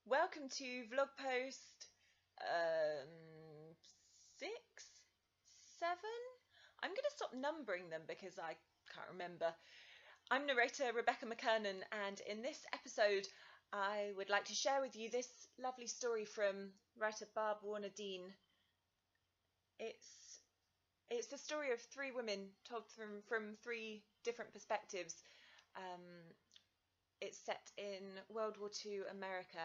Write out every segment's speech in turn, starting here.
Welcome to vlog post 6, 7? I'm going to stop numbering them because I can't remember. I'm narrator Rebecca McKernan, and in this episode I would like to share with you this lovely story from writer Barb Warner Deane. It's the story of three women told from three different perspectives. It's set in World War II America,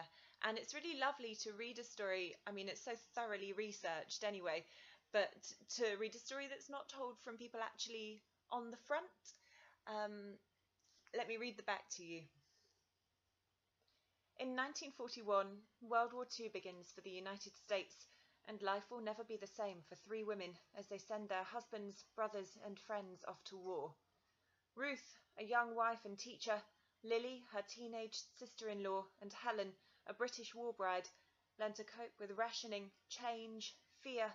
and it's really lovely to read a story. I mean, it's so thoroughly researched anyway, but to read a story that's not told from people actually on the front. Let me read the back to you. In 1941, World War II begins for the United States, and life will never be the same for three women as they send their husbands, brothers, and friends off to war. Ruth, a young wife and teacher, Lily, her teenage sister-in-law, and Helen, a British war bride, learn to cope with rationing, change, fear,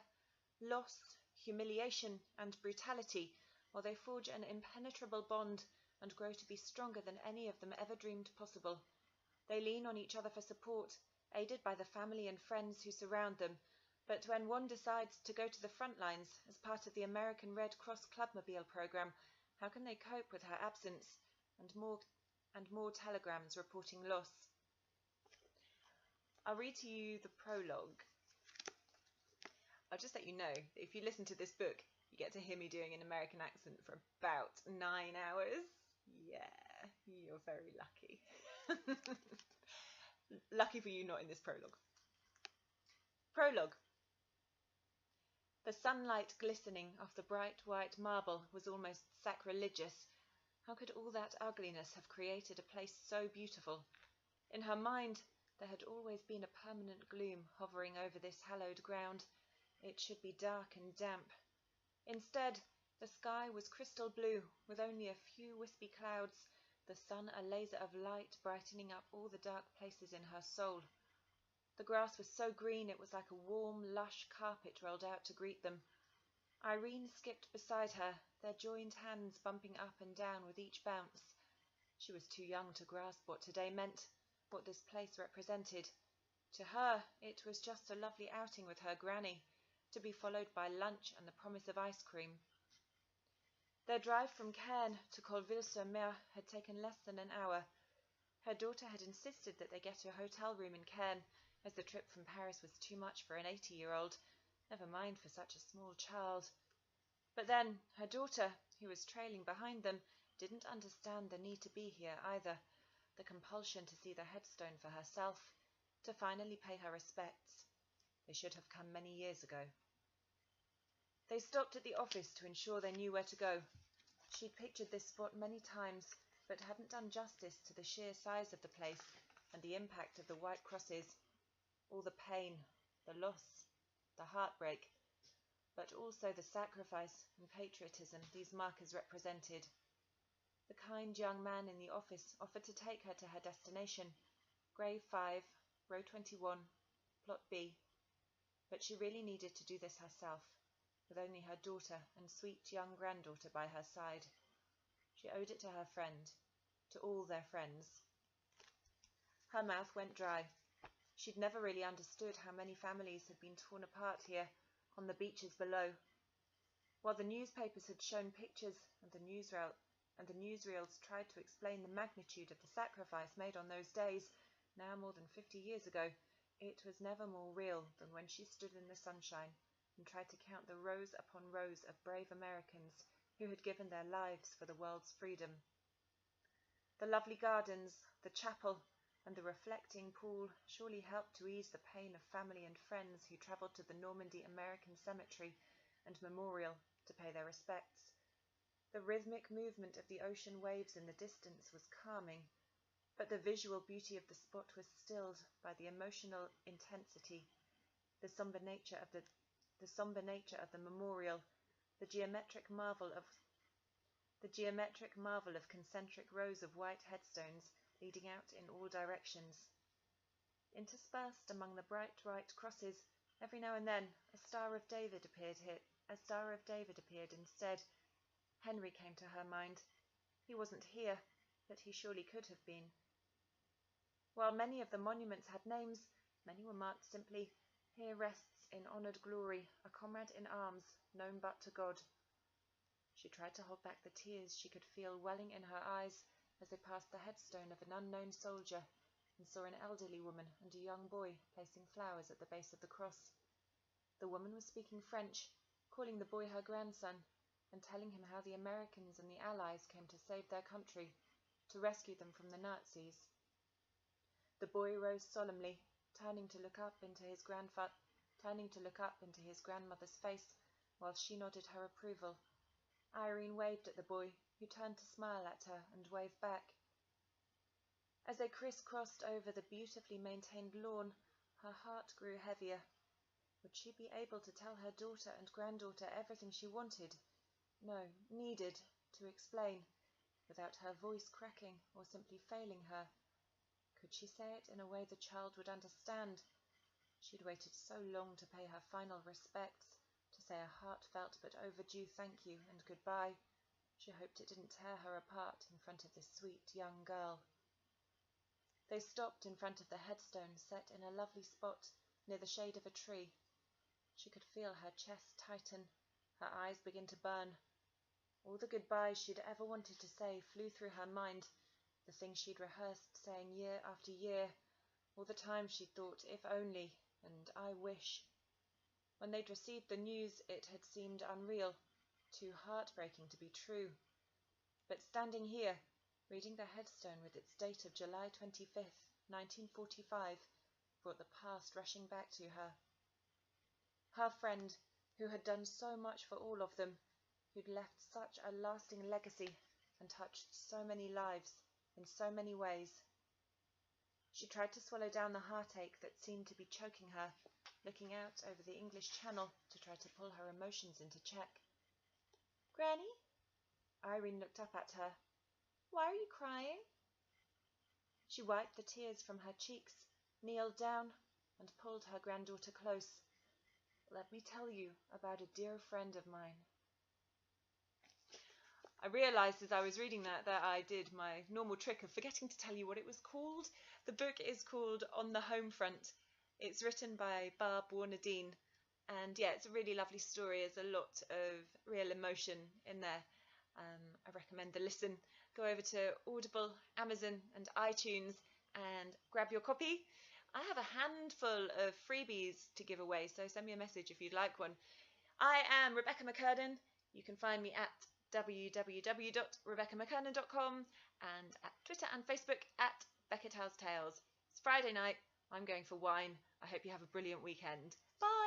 loss, humiliation, and brutality, while they forge an impenetrable bond and grow to be stronger than any of them ever dreamed possible. They lean on each other for support, aided by the family and friends who surround them, but when one decides to go to the front lines as part of the American Red Cross Clubmobile program, how can they cope with her absence and more telegrams reporting loss? I'll read to you the prologue. I'll just let you know that if you listen to this book, you get to hear me doing an American accent for about 9 hours. Yeah, you're very lucky. Lucky for you, not in this prologue. Prologue. The sunlight glistening off the bright white marble was almost sacrilegious. How could all that ugliness have created a place so beautiful? In her mind, there had always been a permanent gloom hovering over this hallowed ground. It should be dark and damp. Instead, the sky was crystal blue, with only a few wispy clouds, the sun a laser of light brightening up all the dark places in her soul. The grass was so green it was like a warm, lush carpet rolled out to greet them. Irene skipped beside her, their joined hands bumping up and down with each bounce. She was too young to grasp what today meant, what this place represented. To her, it was just a lovely outing with her granny, to be followed by lunch and the promise of ice cream. Their drive from Caen to Colville-sur-Mer had taken less than an hour. Her daughter had insisted that they get a hotel room in Caen, as the trip from Paris was too much for an 80-year-old, never mind for such a small child. But then her daughter, who was trailing behind them, didn't understand the need to be here either, the compulsion to see the headstone for herself, to finally pay her respects. They should have come many years ago. They stopped at the office to ensure they knew where to go. She'd pictured this spot many times, but hadn't done justice to the sheer size of the place and the impact of the white crosses, all the pain, the loss, the heartbreak, but also the sacrifice and patriotism these markers represented. The kind young man in the office offered to take her to her destination, Grave 5, Row 21, Plot B, but she really needed to do this herself, with only her daughter and sweet young granddaughter by her side. She owed it to her friend, to all their friends. Her mouth went dry. She'd never really understood how many families had been torn apart here, on the beaches below. While the newspapers had shown pictures and the newsreels tried to explain the magnitude of the sacrifice made on those days, now more than 50 years ago, it was never more real than when she stood in the sunshine and tried to count the rows upon rows of brave Americans who had given their lives for the world's freedom. The lovely gardens, the chapel, and the reflecting pool surely helped to ease the pain of family and friends who travelled to the Normandy American Cemetery and Memorial to pay their respects. The rhythmic movement of the ocean waves in the distance was calming, but the visual beauty of the spot was stilled by the emotional intensity, the somber nature of the memorial, the geometric marvel of concentric rows of white headstones leading out in all directions. Interspersed among the bright white crosses, every now and then a Star of David appeared instead. Henry came to her mind. He wasn't here, but he surely could have been. While many of the monuments had names, many were marked simply, "Here rests in honoured glory a comrade in arms, known but to God." She tried to hold back the tears she could feel welling in her eyes as they passed the headstone of an unknown soldier and saw an elderly woman and a young boy placing flowers at the base of the cross. The woman was speaking French, calling the boy her grandson, and telling him how the Americans and the Allies came to save their country, to rescue them from the Nazis. The boy rose solemnly, turning to look up into his grandmother's face, while she nodded her approval. Irene waved at the boy, who turned to smile at her and wave back. As they crisscrossed over the beautifully maintained lawn, her heart grew heavier. Would she be able to tell her daughter and granddaughter everything she wanted, no, needed, to explain, without her voice cracking or simply failing her? Could she say it in a way the child would understand? She'd waited so long to pay her final respects, to say a heartfelt but overdue thank you and goodbye. She hoped it didn't tear her apart in front of this sweet young girl. They stopped in front of the headstone set in a lovely spot near the shade of a tree. She could feel her chest tighten, her eyes begin to burn. All the goodbyes she'd ever wanted to say flew through her mind, the things she'd rehearsed saying year after year, all the times she'd thought, if only, and I wish. When they'd received the news, it had seemed unreal, too heartbreaking to be true. But standing here, reading the headstone with its date of July 25th, 1945, brought the past rushing back to her. Her friend, who had done so much for all of them, who'd left such a lasting legacy and touched so many lives in so many ways. She tried to swallow down the heartache that seemed to be choking her, looking out over the English Channel to try to pull her emotions into check. "Granny?" Irene looked up at her. "Why are you crying?" She wiped the tears from her cheeks, kneeled down, and pulled her granddaughter close. "Let me tell you about a dear friend of mine." I realised as I was reading that I did my normal trick of forgetting to tell you what it was called. The book is called On the Homefront. It's written by Barb Warner Deane. And yeah, it's a really lovely story. There's a lot of real emotion in there. I recommend the listen. Go over to Audible, Amazon and iTunes and grab your copy. I have a handful of freebies to give away, so send me a message if you'd like one. I am Rebecca McKernan. You can find me at www.rebeccamckernan.com and at Twitter and Facebook at Becca Tells Tales. It's Friday night. I'm going for wine. I hope you have a brilliant weekend. Bye!